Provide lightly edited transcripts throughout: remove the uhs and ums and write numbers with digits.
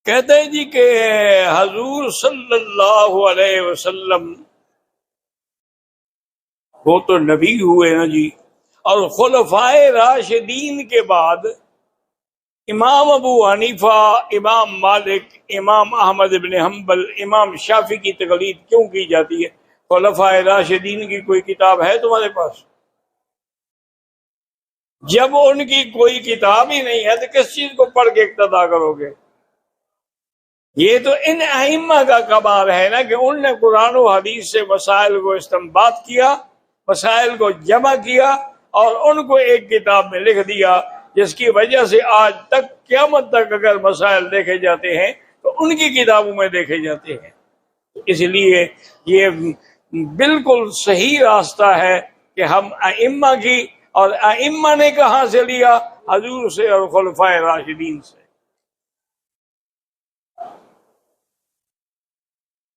کہتے ہیں جی کہ حضور صلی اللہ علیہ وسلم وہ تو نبی ہوئے نا جی، اور خلفائے راشدین کے بعد امام ابو حنیفہ، امام مالک، امام احمد بن حنبل، امام شافعی کی تقلید کیوں کی جاتی ہے؟ خلفائے راشدین کی کوئی کتاب ہے تمہارے پاس؟ جب ان کی کوئی کتاب ہی نہیں ہے تو کس چیز کو پڑھ کے اقتدا کرو گے؟ یہ تو ان ائمہ کا کمال ہے نا کہ ان نے قرآن و حدیث سے مسائل کو استنباط کیا، مسائل کو جمع کیا اور ان کو ایک کتاب میں لکھ دیا، جس کی وجہ سے آج تک قیامت تک اگر مسائل دیکھے جاتے ہیں تو ان کی کتابوں میں دیکھے جاتے ہیں۔ اس لیے یہ بالکل صحیح راستہ ہے کہ ہم ائمہ کی، اور ائمہ نے کہاں سے لیا؟ حضور سے اور خلفائے راشدین سے۔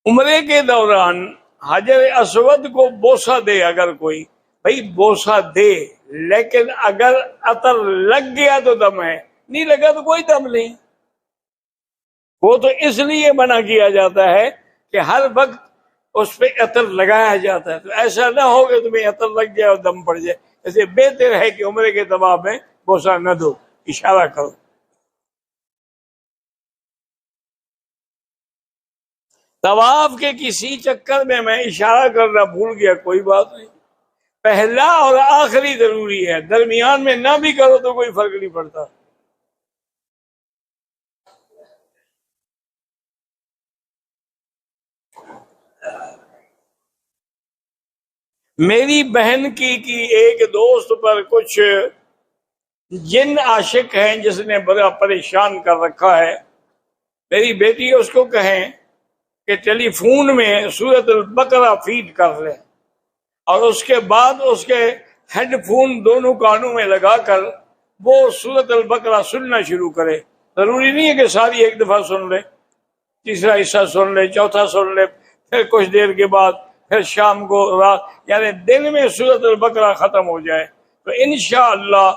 عمرے کے دوران حجر اسود کو بوسہ دے اگر کوئی، بھائی بوسہ دے، لیکن اگر عطر لگ گیا تو دم ہے، نہیں لگا تو کوئی دم نہیں۔ وہ تو اس لیے منع کیا جاتا ہے کہ ہر وقت اس پہ عطر لگایا جاتا ہے، تو ایسا نہ ہو کہ تمہیں عطر لگ جائے اور دم پڑ جائے۔ اسے بہتر ہے کہ عمرے کے طواف میں بوسہ نہ دو، اشارہ کرو۔ طواف کے کسی چکر میں میں اشارہ کرنا بھول گیا، کوئی بات نہیں، پہلا اور آخری ضروری ہے، درمیان میں نہ بھی کرو تو کوئی فرق نہیں پڑتا۔ میری بہن کی ایک دوست پر کچھ جن عاشق ہیں جس نے بڑا پریشان کر رکھا ہے۔ میری بیٹی اس کو کہیں کہ ٹیلی فون میں سورۃ البقرہ فیڈ کر لے، اور اس کے بعد اس کے ہیڈ فون دونوں کانوں میں لگا کر وہ سورۃ البقرہ سننا شروع کرے۔ ضروری نہیں ہے کہ ساری ایک دفعہ سن لے، تیسرا حصہ سن لے، چوتھا سن لے، پھر کچھ دیر کے بعد پھر شام کو رات، یعنی دن میں سورۃ البقرہ ختم ہو جائے تو انشاءاللہ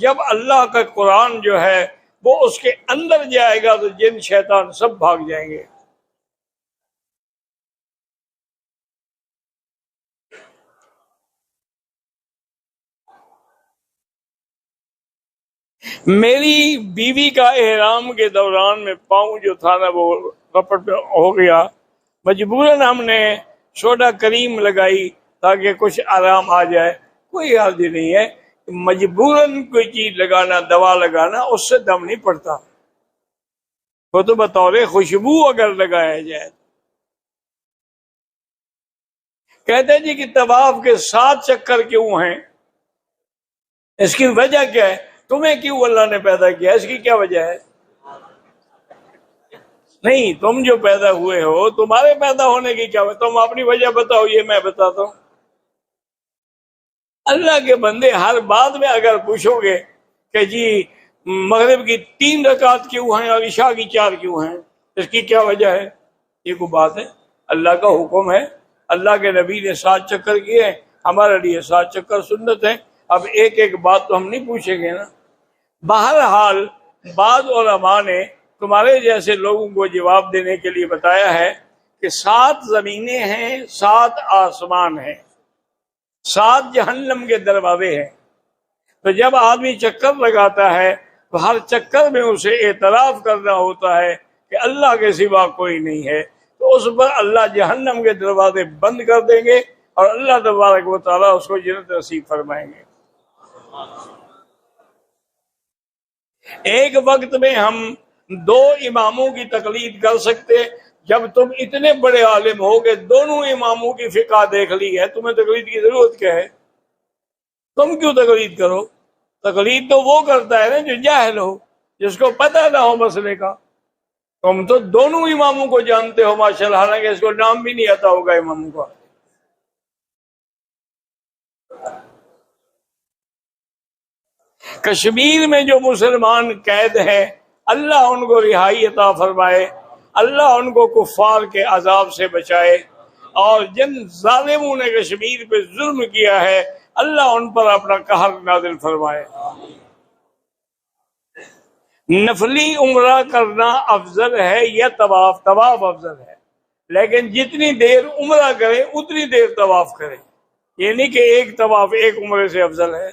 جب اللہ کا قرآن جو ہے وہ اس کے اندر جائے گا تو جن شیطان سب بھاگ جائیں گے۔ میری بیوی کا احرام کے دوران میں پاؤں جو تھا نا وہ رپٹ پہ ہو گیا، مجبوراً ہم نے سوڈا کریم لگائی تاکہ کچھ آرام آ جائے۔ کوئی حرج نہیں ہے، مجبوراً کوئی چیز لگانا، دوا لگانا، اس سے دم نہیں پڑتا، وہ تو بطور خوشبو اگر لگایا جائے۔ کہتے ہیں جی کہ طواف کے 7 چکر کیوں ہیں؟ اس کی وجہ کیا ہے؟ تمہیں کیوں اللہ نے پیدا کیا، اس کی کیا وجہ ہے؟ نہیں، تم جو پیدا ہوئے ہو، تمہارے پیدا ہونے کی کیا وجہ؟ تم اپنی وجہ بتاؤ، یہ میں بتاتا ہوں۔ اللہ کے بندے ہر بات میں اگر پوچھو گے کہ جی مغرب کی 3 رکعت کیوں ہیں اور عشاء کی 4 کیوں ہیں، اس کی کیا وجہ ہے؟ یہ کوئی بات ہے؟ اللہ کا حکم ہے، اللہ کے نبی نے 7 چکر کیے ہیں، ہمارے لیے 7 چکر سنت ہیں۔ اب ایک ایک بات تو ہم نہیں پوچھیں گے نا۔ بہرحال بعض علماء نے تمہارے جیسے لوگوں کو جواب دینے کے لیے بتایا ہے کہ 7 زمینیں ہیں، 7 آسمان ہیں، 7 جہنم کے دروازے ہیں۔ تو جب آدمی چکر لگاتا ہے تو ہر چکر میں اسے اعتراف کرنا ہوتا ہے کہ اللہ کے سوا کوئی نہیں ہے، تو اس پر اللہ جہنم کے دروازے بند کر دیں گے اور اللہ تبارک و تعالیٰ اس کو جنت نصیب فرمائیں گے۔ ایک وقت میں ہم 2 اماموں کی تقلید کر سکتے۔ جب تم اتنے بڑے عالم ہو کہ دونوں اماموں کی فقہ دیکھ لی ہے، تمہیں تقلید کی ضرورت کیا ہے؟ تم کیوں تقلید کرو؟ تقلید تو وہ کرتا ہے نا جو جاہل ہو، جس کو پتہ نہ ہو مسئلے کا۔ تم تو دونوں اماموں کو جانتے ہو ماشاءاللہ، حالانکہ اس کو نام بھی نہیں آتا ہوگا اماموں کا۔ کشمیر میں جو مسلمان قید ہیں، اللہ ان کو رہائی عطا فرمائے، اللہ ان کو کفار کے عذاب سے بچائے، اور جن ظالموں نے کشمیر پہ ظلم کیا ہے اللہ ان پر اپنا قہر نازل فرمائے۔ نفلی عمرہ کرنا افضل ہے یا طواف؟ طواف افضل ہے، لیکن جتنی دیر عمرہ کرے اتنی دیر طواف کرے، یہ نہیں کہ ایک طواف ایک عمرے سے افضل ہے۔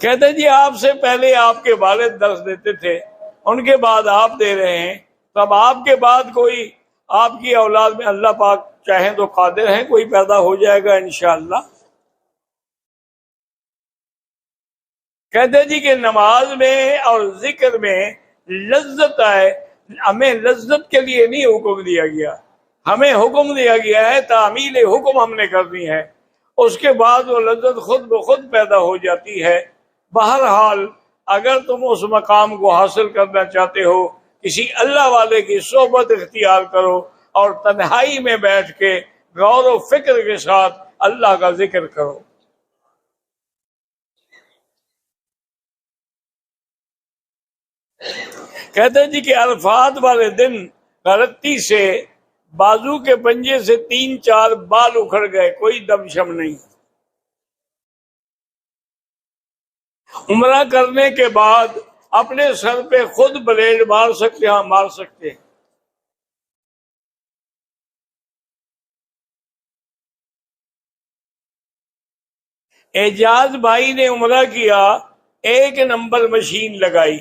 کہتے جی آپ سے پہلے آپ کے والد درس دیتے تھے، ان کے بعد آپ دے رہے ہیں، تو اب آپ کے بعد کوئی آپ کی اولاد میں اللہ پاک چاہیں تو قادر ہیں کوئی پیدا ہو جائے گا انشاءاللہ۔ کہتے جی کہ نماز میں اور ذکر میں لذت آئے، ہمیں لذت کے لیے نہیں حکم دیا گیا، ہمیں حکم دیا گیا ہے تعمیل حکم ہم نے کرنی ہے، اس کے بعد وہ لذت خود بخود پیدا ہو جاتی ہے۔ بہرحال اگر تم اس مقام کو حاصل کرنا چاہتے ہو، کسی اللہ والے کی صحبت اختیار کرو اور تنہائی میں بیٹھ کے غور و فکر کے ساتھ اللہ کا ذکر کرو۔ کہتے ہیں جی کہ عرفات والے دن غلطی سے بازو کے پنجے سے 3-4 بال اکھڑ گئے، کوئی دم شم نہیں۔ عمرہ کرنے کے بعد اپنے سر پہ خود بلیڈ مار سکتے؟ ہاں مار سکتے ہیں۔ اعجاز بھائی نے عمرہ کیا، 1 نمبر مشین لگائی،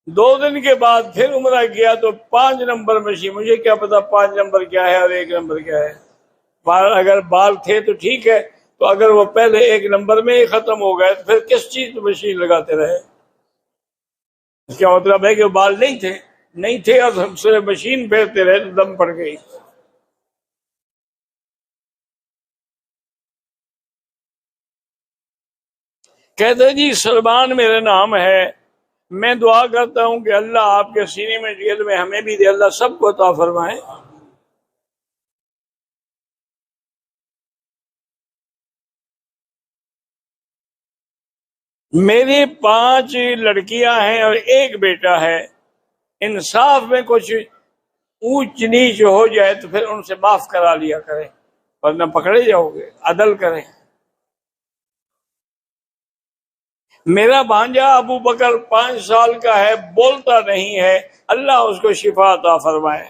2 دن کے بعد پھر عمرہ کیا تو 5 نمبر مشین، مجھے کیا پتا 5 نمبر کیا ہے اور 1 نمبر کیا ہے۔ اگر بال تھے تو ٹھیک ہے، تو اگر وہ پہلے 1 نمبر میں ہی ختم ہو گئے تو پھر کس چیز کی مشین لگاتے رہے؟ اس کا مطلب ہے کہ وہ بال نہیں تھے اور ہم سے مشین پھیرتے رہے تو دم پڑ گئی۔ کہتے جی سلمان میرا نام ہے، میں دعا کرتا ہوں کہ اللہ آپ کے سینے میں علم ہمیں بھی دے، اللہ سب کو عطا فرمائے۔ میری 5 لڑکیاں ہیں اور 1 بیٹا ہے، انصاف میں کچھ اونچ نیچ ہو جائے تو پھر ان سے معاف کرا لیا کریں ورنہ پکڑے جاؤ گے، عدل کریں۔ میرا بھانجا ابو بکر 5 سال کا ہے، بولتا نہیں ہے، اللہ اس کو شفا عطا فرمائے۔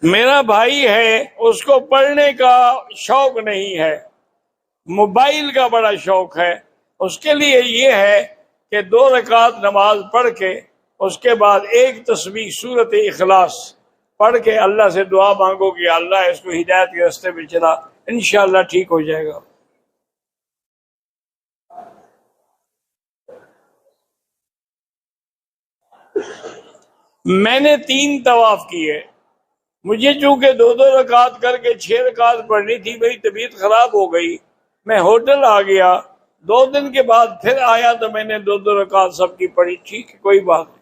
میرا بھائی ہے، اس کو پڑھنے کا شوق نہیں ہے، موبائل کا بڑا شوق ہے، اس کے لیے یہ ہے کہ 2 رکعت نماز پڑھ کے اس کے بعد 1 تسبیح سورۃ اخلاص پڑھ کے اللہ سے دعا مانگو کہ اللہ اس کو ہدایت کے راستے پہ چلا، انشاءاللہ ٹھیک ہو جائے گا۔ میں نے 3 طواف کیے، مجھے چونکہ 2 رکعت کر کے 6 رکعت پڑھنی تھی، میری طبیعت خراب ہو گئی، میں ہوٹل آ گیا، 2 دن کے بعد پھر آیا تو میں نے 2 رکعت سب کی پڑھی، ٹھیک ہے کوئی بات نہیں۔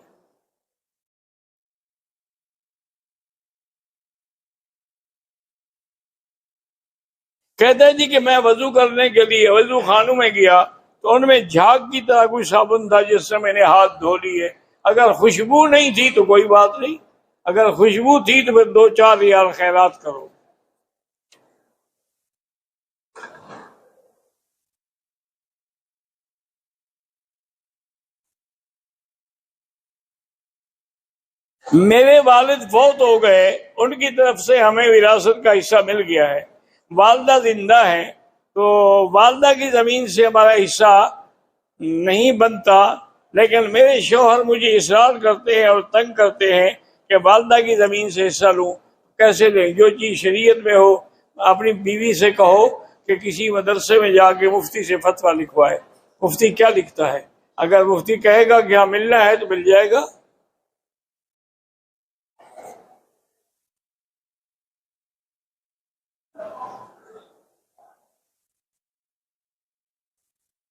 کہتے ہیں جی کہ میں وضو کرنے کے لیے وضو خانوں میں گیا تو ان میں جھاگ کی طرح کوئی صابن تھا جس سے میں نے ہاتھ دھو لیے، اگر خوشبو نہیں تھی تو کوئی بات نہیں، اگر خوشبو تھی تو پھر 2-4 ریال خیرات کرو۔ میرے والد فوت ہو گئے، ان کی طرف سے ہمیں وراثت کا حصہ مل گیا ہے، والدہ زندہ ہیں تو والدہ کی زمین سے ہمارا حصہ نہیں بنتا، لیکن میرے شوہر مجھے اصرار کرتے ہیں اور تنگ کرتے ہیں کہ والدہ کی زمین سے حصہ لوں، کیسے لیں؟ جو چیز شریعت میں ہو اپنی بیوی سے کہو کہ کسی مدرسے میں جا کے مفتی سے فتویٰ لکھوائے، مفتی کیا لکھتا ہے؟ اگر مفتی کہے گا کہ ہاں ملنا ہے تو مل جائے گا۔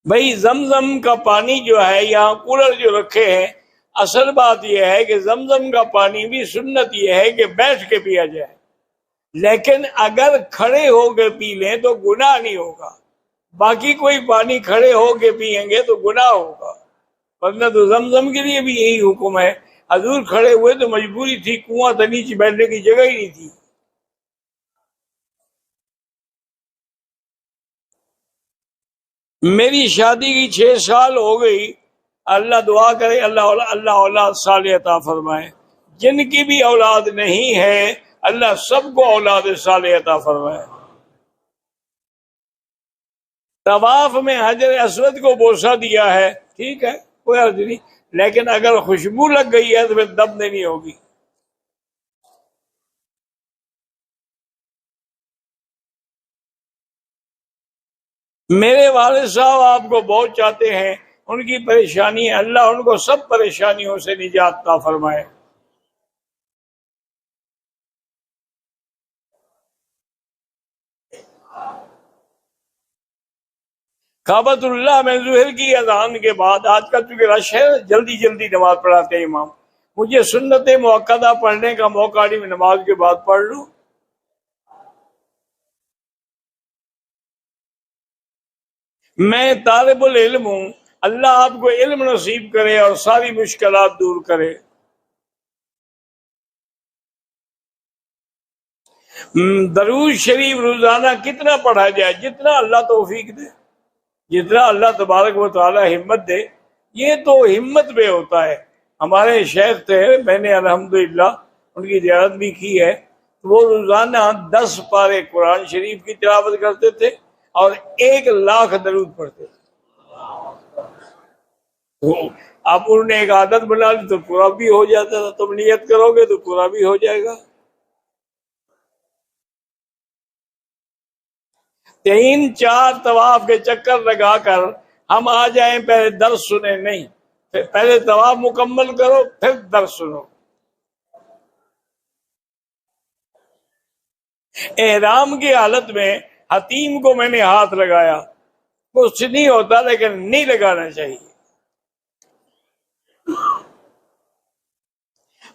بھائی زمزم کا پانی جو ہے، یہاں کولر جو رکھے ہیں، اصل بات یہ ہے کہ زمزم کا پانی بھی سنت یہ ہے کہ بیٹھ کے پیا جائے، لیکن اگر کھڑے ہو کے پی لیں تو گناہ نہیں ہوگا، باقی کوئی پانی کھڑے ہو کے پیئیں گے تو گناہ ہوگا، ورنہ تو زمزم کے لیے بھی یہی حکم ہے۔ حضور کھڑے ہوئے تو مجبوری تھی، کنواں تھا، نیچے بیٹھنے کی جگہ ہی نہیں تھی، میری شادی کی 6 سال ہو گئی، اللہ دعا کرے اللہ اولاد صالح عطا فرمائے۔ جن کی بھی اولاد نہیں ہے اللہ سب کو اولاد صالح عطا فرمائے۔ طواف میں حجر اسود کو بوسہ دیا ہے، ٹھیک ہے، کوئی عرض نہیں، لیکن اگر خوشبو لگ گئی ہے تو پھر دم دینی ہوگی۔ میرے والد صاحب آپ کو بہت چاہتے ہیں، ان کی پریشانی ہے، اللہ ان کو سب پریشانیوں سے نجات عطا فرمائے۔ کعبۃ اللہ میں ظہر کی اذان کے بعد، آج کل چونکہ رش ہے جلدی جلدی نماز پڑھاتے ہیں امام، مجھے سنت مؤکدہ پڑھنے کا موقع نہیں، میں نماز کے بعد پڑھ لوں۔ میں طالب العلم ہوں، اللہ آپ کو علم نصیب کرے اور ساری مشکلات دور کرے۔ درود شریف روزانہ کتنا پڑھا جائے؟ جتنا اللہ توفیق دے، جتنا اللہ تبارک و تعالی ہمت دے۔ یہ تو ہمت پہ ہوتا ہے۔ ہمارے شیخ تھے، میں نے الحمدللہ ان کی زیارت بھی کی ہے، وہ روزانہ 10 پارے قرآن شریف کی تلاوت کرتے تھے اور 1,00,000 درود پڑھتے تھے۔ اب انہوں نے ایک عادت بنا لی تو پورا بھی ہو جاتا تھا، تم نیت کرو گے تو پورا بھی ہو جائے گا۔ 3-4 طواف کے چکر لگا کر ہم آ جائیں پہلے درس سنیں، نہیں، پہلے طواف مکمل کرو پھر درس سنو۔ احرام کی حالت میں حتیم کو میں نے ہاتھ لگایا، کچھ نہیں ہوتا لیکن نہیں لگانا چاہیے۔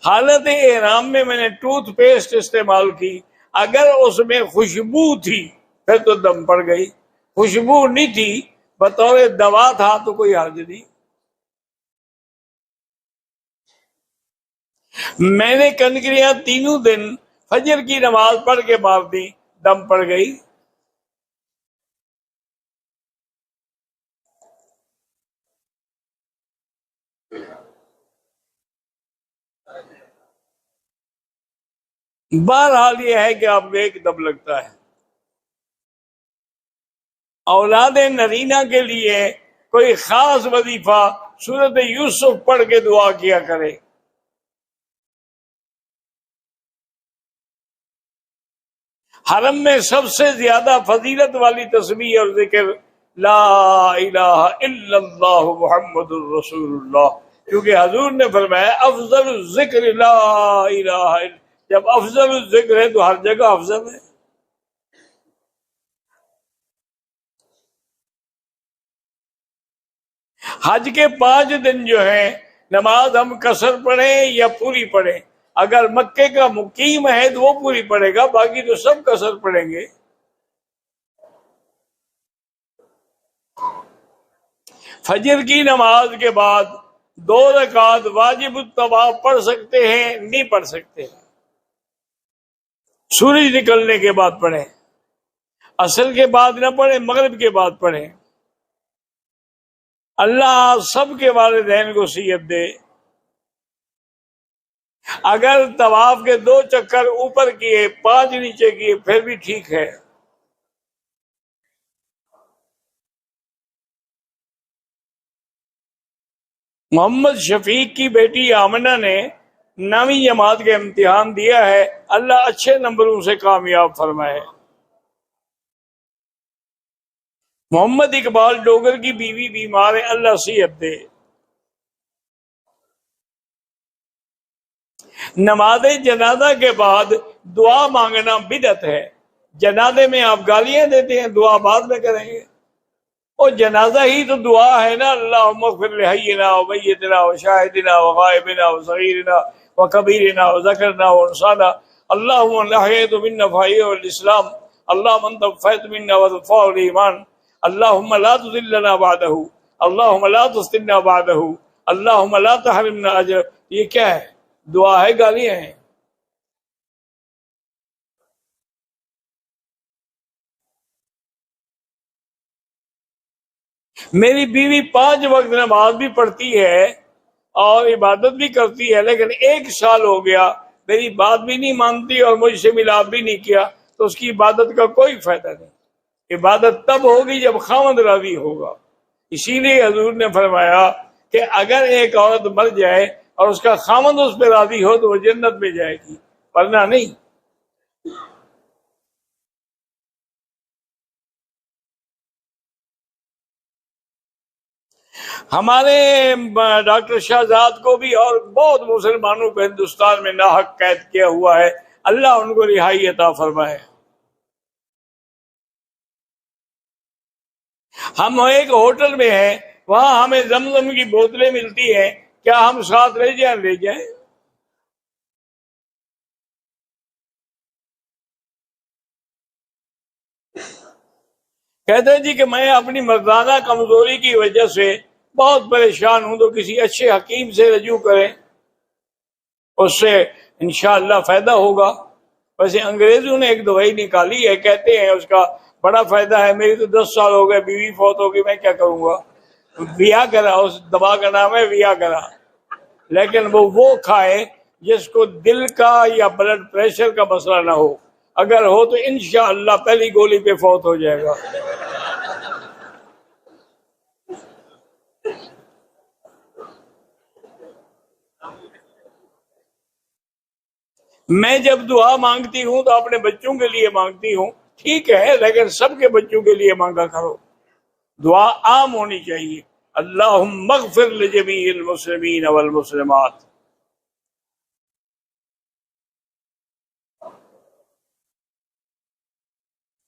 حالت احرام میں نے ٹوتھ پیسٹ استعمال کی، اگر اس میں خوشبو تھی پھر تو دم پڑ گئی، خوشبو نہیں تھی بطور دوا تھا تو کوئی حرج نہیں۔ میں نے کنکریاں تینوں دن فجر کی نماز پڑھ کے مار دی، دم پڑ گئی۔ بہرحال یہ ہے کہ آپ کو ایک دم لگتا ہے۔ اولاد نرینہ کے لیے کوئی خاص وظیفہ سورت یوسف پڑھ کے دعا کیا کرے۔ حرم میں سب سے زیادہ فضیلت والی تسبیح اور ذکر لا الہ الا اللہ محمد الرسول اللہ، کیونکہ حضور نے فرمایا افضل الذکر لا الہ الا، جب افضل الذکر ہے تو ہر جگہ افضل ہے۔ حج کے 5 دن جو ہیں نماز ہم قصر پڑھیں یا پوری پڑھیں، اگر مکے کا مقیم ہے تو وہ پوری پڑھے گا، باقی تو سب قصر پڑھیں گے۔ فجر کی نماز کے بعد 2 رکعت واجب الطواف پڑھ سکتے ہیں، نہیں پڑھ سکتے، سورج نکلنے کے بعد پڑھیں، عصر کے بعد نہ پڑھیں، مغرب کے بعد پڑھیں۔ اللہ سب کے والدین کو صحت دے۔ اگر طواف کے 2 چکر اوپر کیے 5 نیچے کیے پھر بھی ٹھیک ہے۔ محمد شفیق کی بیٹی آمنہ نے 9ویں جماعت کا امتحان دیا ہے، اللہ اچھے نمبروں سے کامیاب فرمائے۔ محمد اقبال ڈوگر کی بیوی بیمار ہے، اللہ صحت دے۔ نماز جنازہ کے بعد دعا مانگنا بدعت ہے۔ جنازے میں آپ گالیاں دیتے ہیں، دعا بعد میں کریں گے، اور جنازہ ہی تو دعا ہے نا، اللہم اغفر لحینا و میتنا و شاہدنا و غائبنا و صغیرنا و کبیرنا و ذکرنا و انسانا، اللہم لحیت من نفائی والاسلام، اللہم انت فیت منا و دفاع الایمان، اللہم لا تذلنا بعدہ، اللہم لا تفتنا بعدہ، اللہم لا تحرمنا اجر۔ یہ کیا ہے؟ دعا ہے، گالیاں ہیں؟ میری بیوی 5 وقت نماز بھی پڑھتی ہے اور عبادت بھی کرتی ہے، لیکن 1 سال ہو گیا میری بات بھی نہیں مانتی اور مجھ سے ملاپ بھی نہیں کیا، تو اس کی عبادت کا کوئی فائدہ نہیں۔ عبادت تب ہوگی جب خاوند راضی ہوگا۔ اسی لیے حضور نے فرمایا کہ اگر ایک عورت مر جائے اور اس کا خاوند اس پہ راضی ہو تو وہ جنت میں جائے گی، ورنہ نہیں۔ ہمارے ڈاکٹر شہزاد کو بھی اور بہت مسلمانوں کو ہندوستان میں ناحق قید کیا ہوا ہے، اللہ ان کو رہائی عطا فرمائے۔ ہم ایک ہوٹل میں ہیں، وہاں ہمیں زمزم کی بوتلیں ملتی ہیں، کیا ہم ساتھ لے جائیں؟ کہتے ہیں جی کہ میں اپنی مردانہ کمزوری کی وجہ سے بہت پریشان ہوں، تو کسی اچھے حکیم سے رجوع کریں، اس سے انشاءاللہ فائدہ ہوگا۔ ویسے انگریزوں نے ایک دوائی نکالی ہے، کہتے ہیں اس کا بڑا فائدہ ہے۔ میری تو 10 سال ہو گئے، بیوی فوت ہو گئی، میں کیا کروں گا؟ ویا کرا، اس دوا کا نام ہے ویا کرا، لیکن وہ کھائے جس کو دل کا یا بلڈ پریشر کا مسئلہ نہ ہو، اگر ہو تو انشاءاللہ پہلی گولی پہ فوت ہو جائے گا۔ میں جب دعا مانگتی ہوں تو اپنے بچوں کے لیے مانگتی ہوں، ٹھیک ہے، لیکن سب کے بچوں کے لیے مانگا کرو۔ دعا عام ہونی چاہیے، اللہم اغفر لجمیع المسلمین والمسلمات۔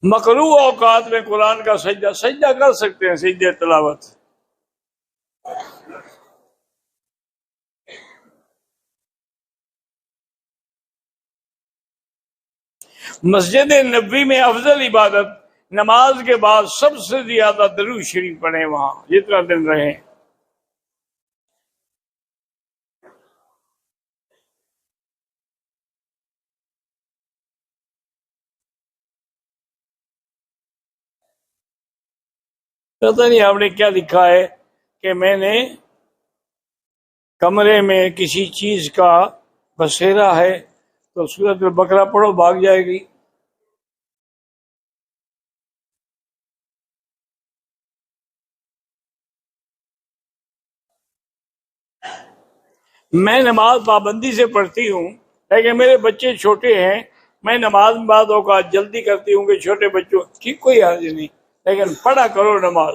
مکروہ اوقات میں قرآن کا سجدہ کر سکتے ہیں، سجدہ تلاوت۔ مسجد نبوی میں افضل عبادت نماز کے بعد سب سے زیادہ درود شریف پڑھیں، وہاں جتنا دن رہیں۔ پتہ نہیں آپ نے کیا لکھا ہے کہ میں نے کمرے میں کسی چیز کا بسیرا ہے تو سورۃ البقرہ پڑھو، بھاگ جائے گی۔ میں نماز پابندی سے پڑھتی ہوں، لیکن میرے بچے چھوٹے ہیں، میں نماز میں بعض اوقات جلدی کرتی ہوں کہ چھوٹے بچوں کی کوئی حرج نہیں، لیکن پڑھا کرو نماز۔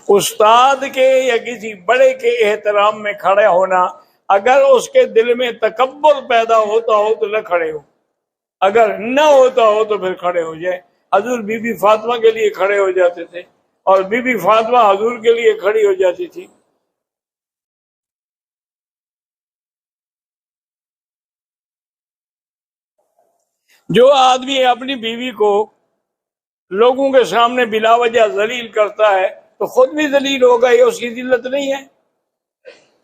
استاد کے یا کسی بڑے کے احترام میں کھڑے ہونا، اگر اس کے دل میں تکبر پیدا ہوتا ہو تو نہ کھڑے ہو، اگر نہ ہوتا ہو تو پھر کھڑے ہو جائے۔ حضور بی بی فاطمہ کے لیے کھڑے ہو جاتے تھے اور بی بی فاطمہ حضور کے لیے کھڑی ہو جاتی تھی۔ جو آدمی اپنی بیوی کو لوگوں کے سامنے بلا وجہ ذلیل کرتا ہے تو خود بھی ذلیل ہوگا، یہ اس کی ذلت نہیں ہے؟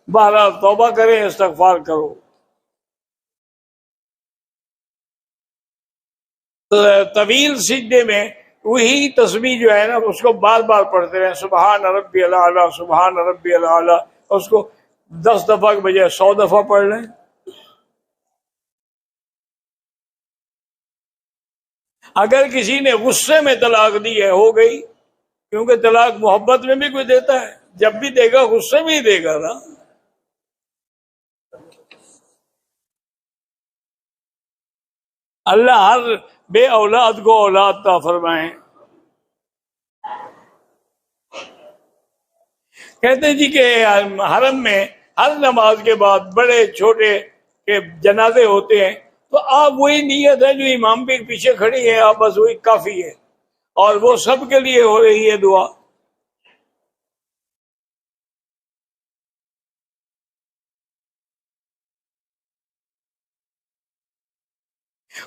بہرحال توبہ کریں، استغفار کرو۔ طویل سجدے میں وہی تسبیح جو ہے نا، اس کو بار بار پڑھتے رہیں، سبحان ربی الاعلیٰ، سبحان ربی الاعلیٰ، اس کو 10 دفعہ کے بجائے 100 دفعہ پڑھ لیں۔ اگر کسی نے غصے میں طلاق دی ہے، ہو گئی، کیونکہ طلاق محبت میں بھی کوئی دیتا ہے، جب بھی دے گا غصے میں ہی دے گا نا۔ اللہ ہر بے اولاد کو اولاد عطا فرمائیں۔ کہتے جی کہ حرم میں ہر نماز کے بعد بڑے چھوٹے کے جنازے ہوتے ہیں، تو آپ وہی نیت ہے جو امام کے پیچھے کھڑی ہے، آپ بس وہی کافی ہے، اور وہ سب کے لیے ہو رہی ہے دعا۔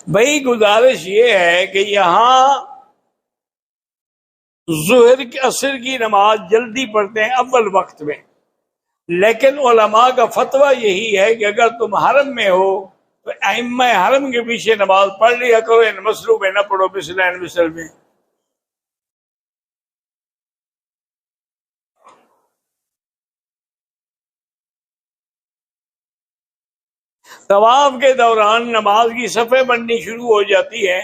بھائی گزارش یہ ہے کہ یہاں ظہر کی عصر کی نماز جلدی پڑھتے ہیں اول وقت میں، لیکن علماء کا فتویٰ یہی ہے کہ اگر تم حرم میں ہو تو ائمہ حرم کے پیچھے نماز پڑھ لیا کرو، ان مسلوں میں نہ پڑھو مثل میں۔ طواف کے دوران نماز کی صفیں بننی شروع ہو جاتی ہیں،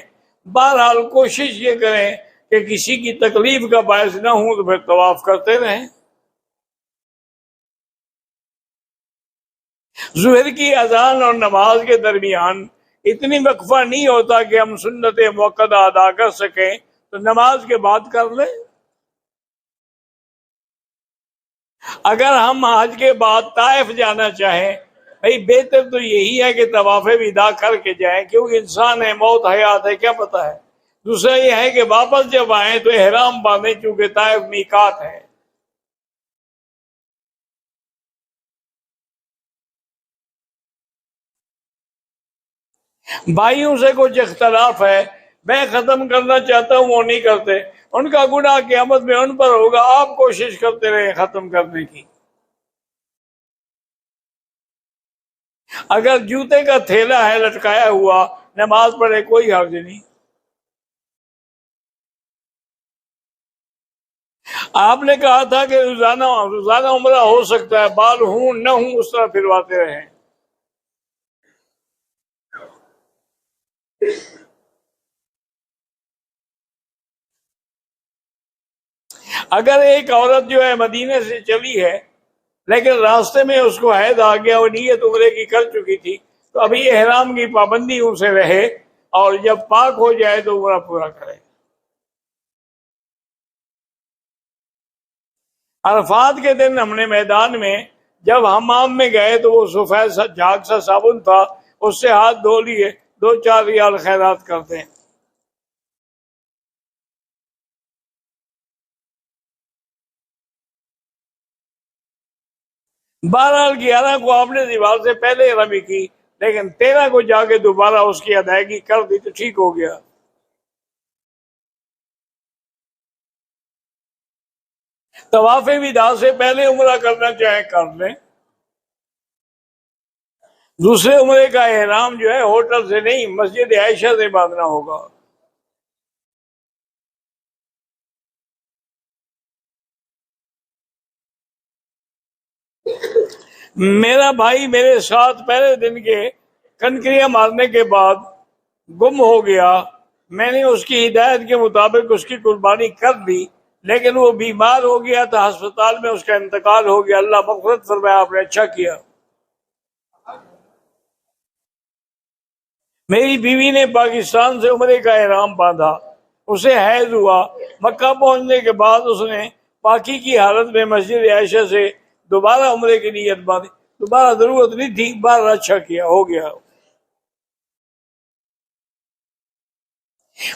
بہرحال کوشش یہ کریں کہ کسی کی تکلیف کا باعث نہ ہوں، تو پھر طواف کرتے رہیں۔ ظہر کی اذان اور نماز کے درمیان اتنی وقفہ نہیں ہوتا کہ ہم سنت موقدہ ادا کر سکیں، تو نماز کے بعد کر لیں۔ اگر ہم حج کے بعد طائف جانا چاہیں، بھئی بہتر تو یہی ہے کہ طواف وداع کر کے جائیں، کیونکہ انسان ہے، موت حیات ہے، کیا پتہ ہے۔ دوسرا یہ ہے کہ واپس جب آئیں تو احرام باندھیں، چونکہ طائف میقات ہے۔ بھائیوں سے کچھ اختلاف ہے، میں ختم کرنا چاہتا ہوں، وہ نہیں کرتے، ان کا گناہ قیامت میں ان پر ہوگا، آپ کوشش کرتے رہیں ختم کرنے کی۔ اگر جوتے کا تھیلا ہے لٹکایا ہوا، نماز پڑھے کوئی حرج نہیں۔ آپ نے کہا تھا کہ روزانہ عمرہ ہو سکتا ہے، بال ہوں نہ ہوں اس طرح پھرواتے رہیں۔ اگر ایک عورت جو ہے مدینے سے چلی ہے، لیکن راستے میں اس کو حیض آ گیا اور نیت عمرے کی کر چکی تھی، تو ابھی احرام کی پابندی ان سے رہے، اور جب پاک ہو جائے تو عمرہ پورا کرے۔ عرفات کے دن ہم نے میدان میں جب حمام میں گئے تو وہ سفید سا جھاگ سا صابن تھا، اس سے ہاتھ دھو لیے، 2-4 ریال خیرات کرتے ہیں۔ بہرحال 11 کو آپ نے دیوار سے پہلے رمی کی، لیکن 13 کو جا کے دوبارہ اس کی ادائیگی کر دی تو ٹھیک ہو گیا۔ طواف وداع سے پہلے عمرہ کرنا چاہے کر لیں۔ دوسرے عمرے کا احرام جو ہے ہوٹل سے نہیں، مسجد عائشہ سے باندھنا ہوگا۔ میرا بھائی میرے ساتھ پہلے دن کے کنکریاں مارنے کے بعد گم ہو گیا، میں نے اس کی ہدایت کے مطابق اس کی قربانی کر دی، لیکن وہ بیمار ہو گیا تھا، ہسپتال میں اس کا انتقال ہو گیا، اللہ مغفرت فرمائے، آپ نے اچھا کیا۔ میری بیوی نے پاکستان سے عمرے کا احرام باندھا، اسے حیض ہوا، مکہ پہنچنے کے بعد اس نے پاکی کی حالت میں مسجد عائشہ سے دوبارہ عمرے کی نیت باندھی، دوبارہ ضرورت نہیں تھی، بار اچھا کیا، ہو گیا۔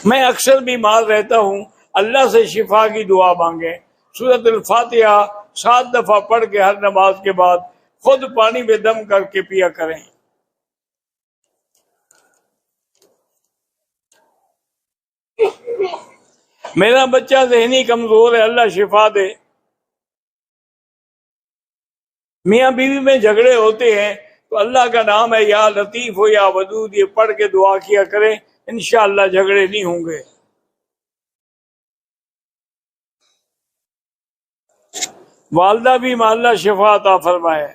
میں اکثر بیمار رہتا ہوں، اللہ سے شفا کی دعا مانگیں، سورۃ الفاتحہ 7 دفعہ پڑھ کے ہر نماز کے بعد خود پانی میں دم کر کے پیا کریں۔ میرا بچہ ذہنی کمزور ہے، اللہ شفا دے۔ میاں بیوی میں جھگڑے ہوتے ہیں تو اللہ کا نام ہے یا لطیف ہو یا ودود، یہ پڑھ کے دعا کیا کریں، انشاءاللہ جھگڑے نہیں ہوں گے۔ والدہ بھی اللہ شفا عطا فرمائے۔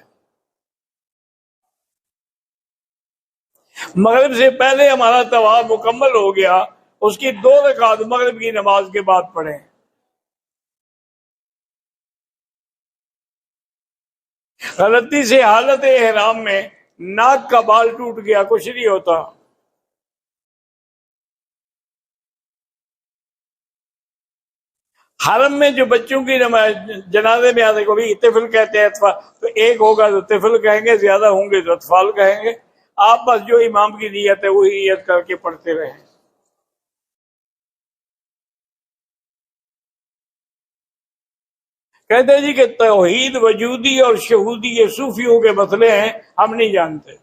مغرب سے پہلے ہمارا طواف مکمل ہو گیا، اس کی 2 رکعت مغرب کی نماز کے بعد پڑھیں۔ غلطی سے حالت احرام میں ناک کا بال ٹوٹ گیا، کچھ نہیں ہوتا۔ حرم میں جو بچوں کی جنازے میں آتے کو بھی طفل کہتے ہیں، تو ایک ہوگا تو طفل کہیں گے، زیادہ ہوں گے تو اطفال کہیں گے۔ آپ بس جو امام کی نیت ہے وہی نیت کر کے پڑھتے رہیں۔ کہتے ہیں جی کہ توحید وجودی اور شہودی یہ صوفیوں کے مسئلے ہیں، ہم نہیں جانتے۔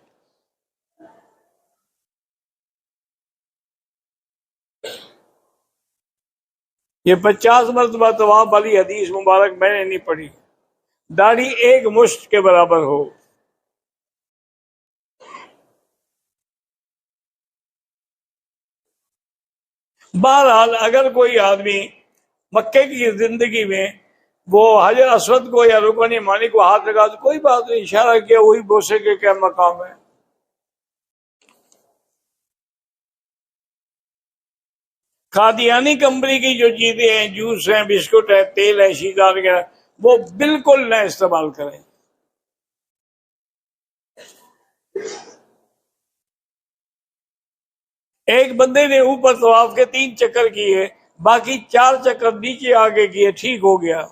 یہ 50 مرتبہ طواف والی حدیث مبارک میں نے نہیں پڑھی، داڑھی 1 مشت کے برابر ہو۔ بہرحال اگر کوئی آدمی مکے کی زندگی میں وہ حجر اسود کو یا رکن یمانی کو ہاتھ لگا تو کوئی بات نہیں، اشارہ کیا وہی بوسے کے کیا مقام ہے۔ قادیانی کمپنی کی جو چیزیں ہیں، جوس ہیں، بسکٹ ہے، تیل ہے، شیدار وغیرہ، وہ بالکل نہ استعمال کریں۔ ایک بندے نے اوپر طواف کے 3 چکر کیے، باقی 4 چکر نیچے آگے کیے، ٹھیک ہو گیا۔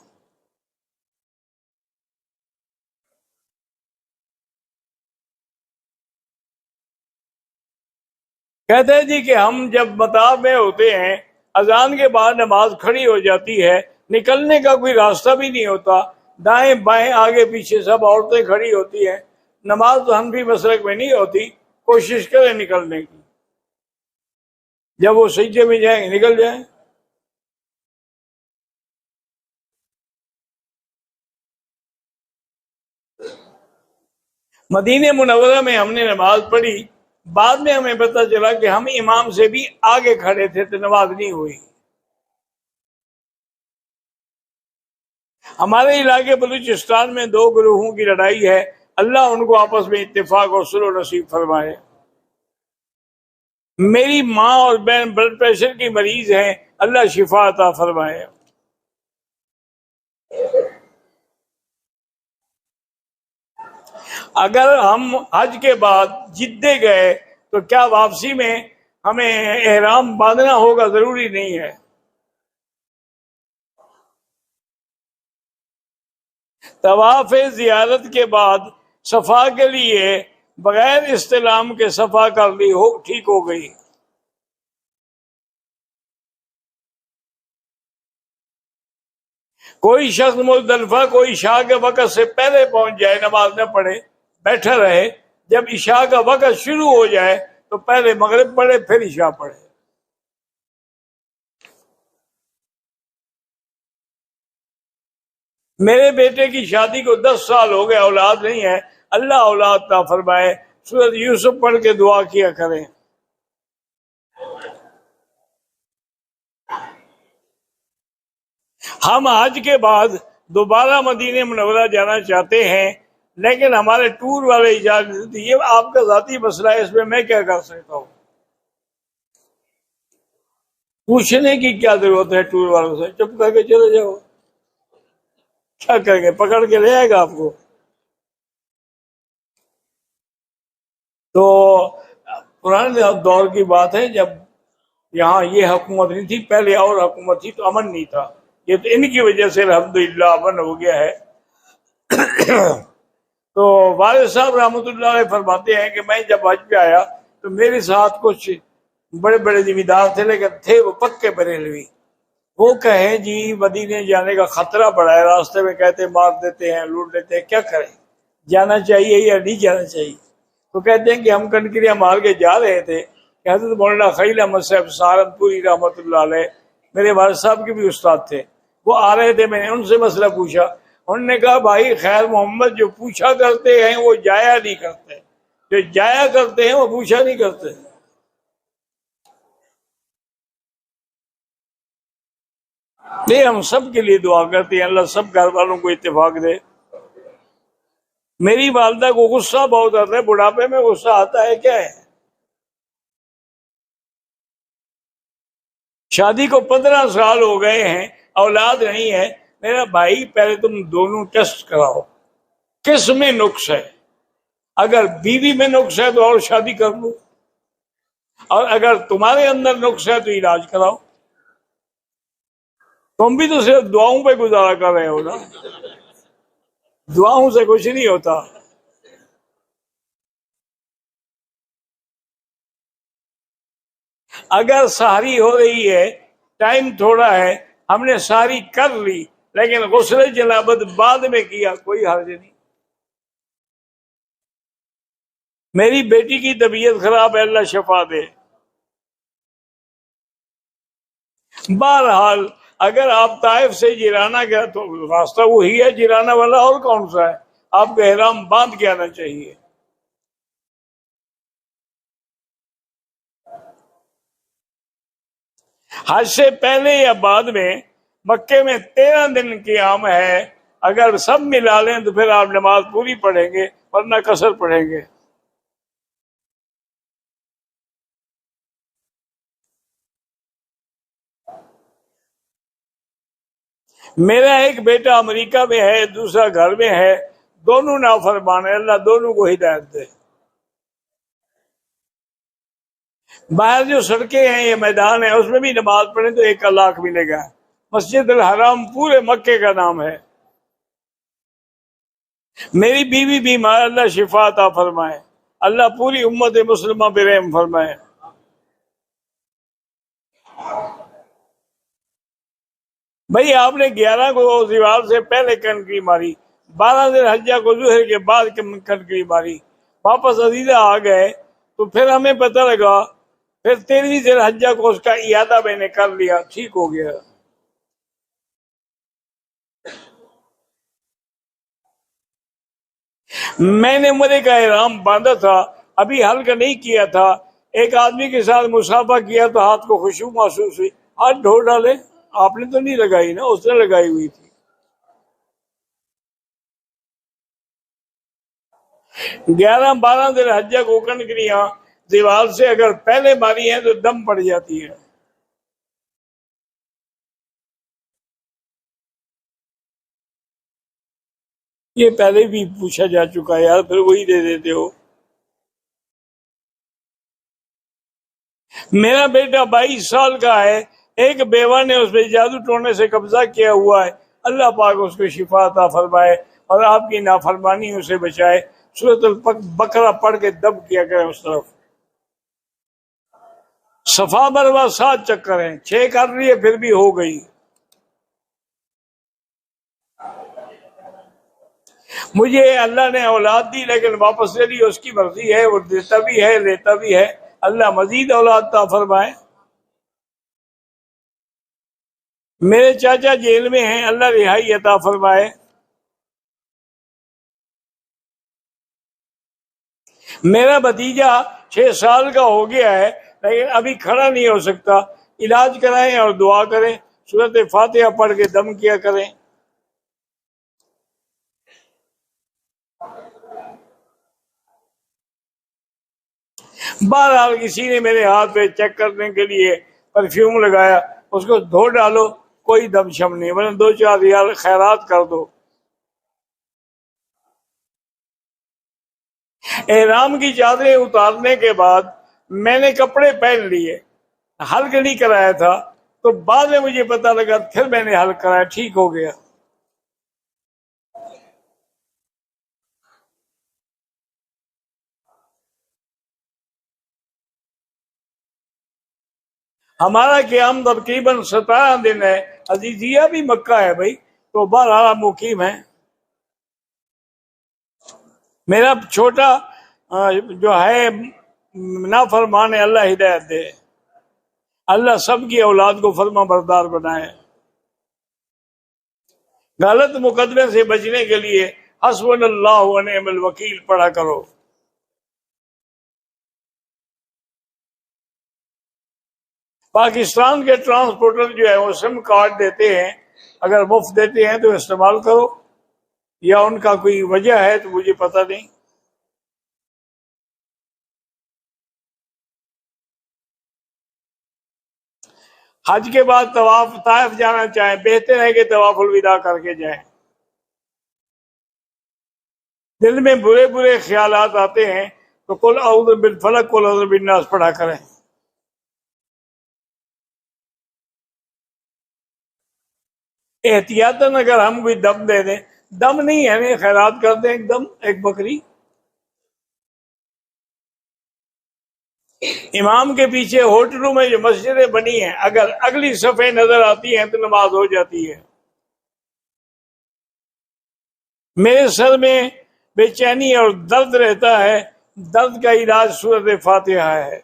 کہتے ہیں جی کہ ہم جب مطاف میں ہوتے ہیں، اذان کے بعد نماز کھڑی ہو جاتی ہے، نکلنے کا کوئی راستہ بھی نہیں ہوتا، دائیں بائیں آگے پیچھے سب عورتیں کھڑی ہوتی ہیں، نماز تو حنفی مسلک میں نہیں ہوتی، کوشش کریں نکلنے کی، جب وہ سجدے میں جائیں نکل جائیں۔ مدینہ منورہ میں ہم نے نماز پڑھی، بعد میں ہمیں پتہ چلا کہ ہم امام سے بھی آگے کھڑے تھے تو نماز نہیں ہوئی۔ ہمارے علاقے بلوچستان میں 2 گروہوں کی لڑائی ہے، اللہ ان کو آپس میں اتفاق اور صلح نصیب فرمائے۔ میری ماں اور بہن بلڈ پریشر کی مریض ہیں، اللہ شفا عطا فرمائے۔ اگر ہم حج کے بعد جدے گئے تو کیا واپسی میں ہمیں احرام باندھنا ہوگا؟ ضروری نہیں ہے۔ طواف زیارت کے بعد صفا کے لیے بغیر استلام کے صفا کر لی ہو، ٹھیک ہو گئی۔ کوئی شخص مزدلفہ کوئی عشاء کے وقت سے پہلے پہنچ جائے، نماز نہ پڑھے، بیٹھا رہے، جب عشاء کا وقت شروع ہو جائے تو پہلے مغرب پڑھے پھر عشاء پڑھے۔ میرے بیٹے کی شادی کو 10 سال ہو گئے، اولاد نہیں ہے، اللہ اولاد عطا فرمائے، سورۃ یوسف پڑھ کے دعا کیا کریں۔ ہم حج کے بعد دوبارہ مدینہ منورہ جانا چاہتے ہیں، لیکن ہمارے ٹور والے اجازت، یہ آپ کا ذاتی مسئلہ ہے، اس میں میں کیا کر سکتا ہوں؟ پوچھنے کی کیا ضرورت ہے ٹور والوں سے؟ چپ کر کے چلے جاؤ، کیا کریں گے؟ پکڑ کے لے آئے گا آپ کو؟ تو پرانے دور کی بات ہے، جب یہاں یہ حکومت نہیں تھی، پہلے اور حکومت تھی تو امن نہیں تھا، یہ تو ان کی وجہ سے الحمدللہ امن ہو گیا ہے۔ تو والد صاحب رحمۃ اللہ علیہ فرماتے ہیں کہ میں جب حج پہ آیا تو میرے ساتھ کچھ بڑے بڑے زمیندار تھے، لیکن تھے وہ پکے بریلوی۔ وہ کہیں جی مدینے جانے کا خطرہ بڑا ہے، راستے میں کہتے مار دیتے ہیں، لوٹ لیتے ہیں، کیا کریں؟ جانا چاہیے یا نہیں جانا چاہیے؟ تو کہتے ہیں کہ ہم کنکریاں مار کے جا رہے تھے کہ حضرت مولانا خلیل احمد صاحب سہارنپوری رحمۃ اللہ علیہ، میرے والد صاحب کے بھی استاد تھے، وہ آ رہے تھے، میں نے ان سے مسئلہ پوچھا، انہوں نے کہا بھائی خیر محمد جو پوچھا کرتے ہیں وہ جایا نہیں کرتے، جو جایا کرتے ہیں وہ پوچھا نہیں کرتے۔ نہیں، ہم سب کے لیے دعا کرتے ہیں، اللہ سب گھر والوں کو اتفاق دے۔ میری والدہ کو غصہ بہت آتا ہے، بڑھاپے میں غصہ آتا ہے کیا ہے؟ شادی کو 15 سال ہو گئے ہیں، اولاد نہیں ہے، میرا بھائی پہلے تم دونوں ٹیسٹ کراؤ، کس میں نقص ہے؟ اگر بیوی میں نقص ہے تو اور شادی کر لو، اور اگر تمہارے اندر نقص ہے تو علاج کراؤ۔ تم بھی تو صرف دعاؤں پہ گزارا کر رہے ہو نا، دعاؤں سے کچھ نہیں ہوتا۔ اگر سحری ہو رہی ہے، ٹائم تھوڑا ہے، ہم نے سحری کر لی لیکن غسل جنابت بعد میں کیا، کوئی حرج نہیں۔ میری بیٹی کی طبیعت خراب ہے، اللہ شفا دے۔ بہرحال اگر آپ طائف سے جیرانہ گیا تو راستہ وہی ہے جیرانہ والا، اور کون سا ہے؟ آپ کو احرام باندھ کے آنا چاہیے۔ حج سے پہلے یا بعد میں مکے میں 13 دن قیام ہے، اگر سب ملا لیں تو پھر آپ نماز پوری پڑھیں گے، ورنہ قصر پڑھیں گے۔ میرا ایک بیٹا امریکہ میں ہے، دوسرا گھر میں ہے، دونوں نافرمان ہیں، اللہ دونوں کو ہدایت دے۔ باہر جو سڑکیں ہیں، یہ میدان ہے، اس میں بھی نماز پڑھیں تو 1 لاکھ ملے گا۔ مسجد الحرام پورے مکے کا نام ہے۔ میری بیوی بیمار، اللہ شفا عطا فرمائے، اللہ پوری امت مسلمہ پہ رحم فرمائے۔ بھئی آپ نے 11 کو زوال سے پہلے کنکری ماری، 12 ذی الحجہ کو ظہر کے بعد کنکری ماری، واپس عزیزہ آ گئے تو پھر ہمیں پتہ لگا، پھر 13 ذی الحجہ کو اس کا اعادہ میں نے کر لیا، ٹھیک ہو گیا۔ میں نے عمرے کا احرام باندھا تھا، ابھی حلق نہیں کیا تھا، ایک آدمی کے ساتھ مصافحہ کیا تو ہاتھ کو خشوع محسوس ہوئی، ہاتھ دھو ڈالے۔ آپ نے تو نہیں لگائی نا، اس نے لگائی ہوئی تھی۔ 11-12 ذی الحجہ کو کنکریاں دیوال سے اگر پہلے ماری ہیں تو دم پڑ جاتی ہے۔ یہ پہلے بھی پوچھا جا چکا ہے یار، پھر وہی دے دیتے ہو۔ میرا بیٹا 22 سال کا ہے، ایک بیوہ نے اس پہ جادو ٹونے سے قبضہ کیا ہوا ہے، اللہ پاک اس کو شفا عطا فرمائے اور آپ کی نافرمانیوں سے بچائے۔ سورۃ البقرہ پڑھ کے دب کیا کریں اس طرف۔ صفا مروہ 7 چکر ہیں، 6 کر رہی ہے پھر بھی ہو گئی۔ مجھے اللہ نے اولاد دی لیکن واپس لے لی، اس کی مرضی ہے، وہ دیتا بھی ہے لیتا بھی ہے، اللہ مزید اولاد عطا فرمائے۔ میرے چاچا جیل میں ہیں، اللہ رہائی عطا فرمائے۔ میرا بھتیجا 6 سال کا ہو گیا ہے لیکن ابھی کھڑا نہیں ہو سکتا، علاج کرائیں اور دعا کریں، سورۃ فاتحہ پڑھ کے دم کیا کریں۔ بہرحال کسی نے میرے ہاتھ پہ چیک کرنے کے لیے پرفیوم لگایا، اس کو دھو ڈالو، کوئی دم شم نہیں، ورنہ 2-4 ریال خیرات کر دو۔ احرام کی چادریں اتارنے کے بعد میں نے کپڑے پہن لیے، حلق نہیں کرایا تھا، تو بعد میں مجھے پتا لگا، پھر میں نے حلق کرایا، ٹھیک ہو گیا۔ ہمارا قیام تقریباً 17 دن ہے، عزیزیہ بھی مکہ ہے بھائی، تو بہرحال مقیم ہیں۔ میرا چھوٹا جو ہے نافرمان ہے، اللہ ہدایت دے، اللہ سب کی اولاد کو فرما بردار بنائے۔ غلط مقدمے سے بچنے کے لیے حسبنا اللہ و نعم الوکیل پڑھا کرو۔ پاکستان کے ٹرانسپورٹر جو ہے وہ سم کارڈ دیتے ہیں، اگر مفت دیتے ہیں تو استعمال کرو، یا ان کا کوئی وجہ ہے تو مجھے پتہ نہیں۔ حج کے بعد طواف طائف جانا چاہیں، بہتر ہے کہ طواف الوداع کر کے جائیں۔ دل میں برے برے خیالات آتے ہیں تو قل اعوذ بالفلق قل اعوذ بالناس پڑھا کریں۔ احتیاطاً اگر ہم کوئی دم دے دیں، دم نہیں ہے، خیرات کر دیں، ایک دم ایک بکری۔ امام کے پیچھے ہوٹلوں میں جو مسجدیں بنی ہیں، اگر اگلی صفحے نظر آتی ہیں تو نماز ہو جاتی ہے۔ میرے سر میں بے چینی اور درد رہتا ہے، درد کا علاج سورۃ فاتحہ ہے۔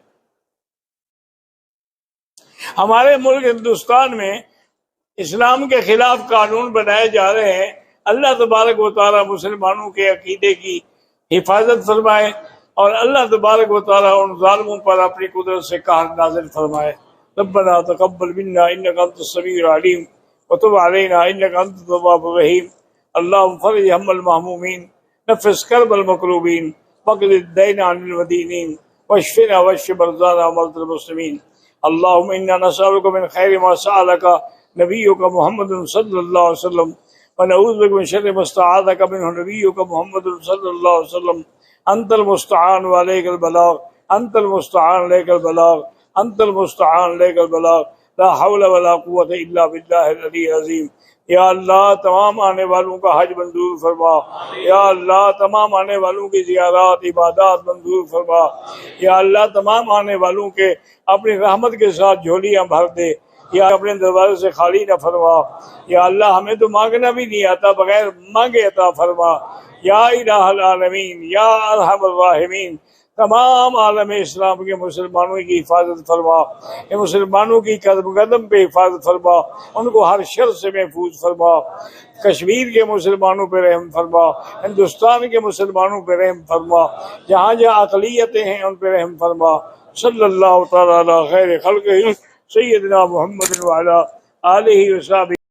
ہمارے ملک ہندوستان میں اسلام کے خلاف قانون بنائے جا رہے ہیں، اللہ تبارک و تعالیٰ مسلمانوں کے عقیدے کی حفاظت فرمائے اور اللہ تبارک و تعالیٰ ان ظالموں پر اپنی قدرت سے قہر نازل فرمائے۔ ربنا تقبل منا انك انت السميع العليم وتب علينا انك انت التواب الرحيم اللهم فرج هم المهمومين نفس كرب المكروبين واقض الدين عن المدينين واشفنا واشف مرضانا ومرضى المسلمين اللهم انا نسألك من خير ما سألك نبيك محمد صلى الله عليه وسلم ونعوذ بك من شر ما استعاذك منه نبيك محمد صلى الله عليه وسلم انت المستعان وعليك البلاغ انت المستعان عليك البلاغ انت المستعان عليك البلاغ لا حول ولا قوة الا بالله العلی العظیم یا اللہ تمام آنے والوں کا حج منظور فرما یا اللہ تمام آنے والوں کی زیارات عبادات منظور فرما یا اللہ تمام آنے والوں کے اپنی رحمت کے ساتھ جھولیاں بھر دے یا اپنے دروازے سے خالی نہ فرما یا اللہ ہمیں تو مانگنا بھی نہیں آتا بغیر مانگے عطا فرما یا الہ العالمین یا ارحم الراحمین تمام عالم اسلام کے مسلمانوں کی حفاظت فرما یہ مسلمانوں کی قدم قدم پہ حفاظت فرما ان کو ہر شر سے محفوظ فرما کشمیر کے مسلمانوں پہ رحم فرما ہندوستان کے مسلمانوں پہ رحم فرما جہاں جہاں اقلیتیں ہیں ان پہ رحم فرما صلی اللہ تعالی علی خیر خلق سیدنا محمد وعلی آلہ وصحبہ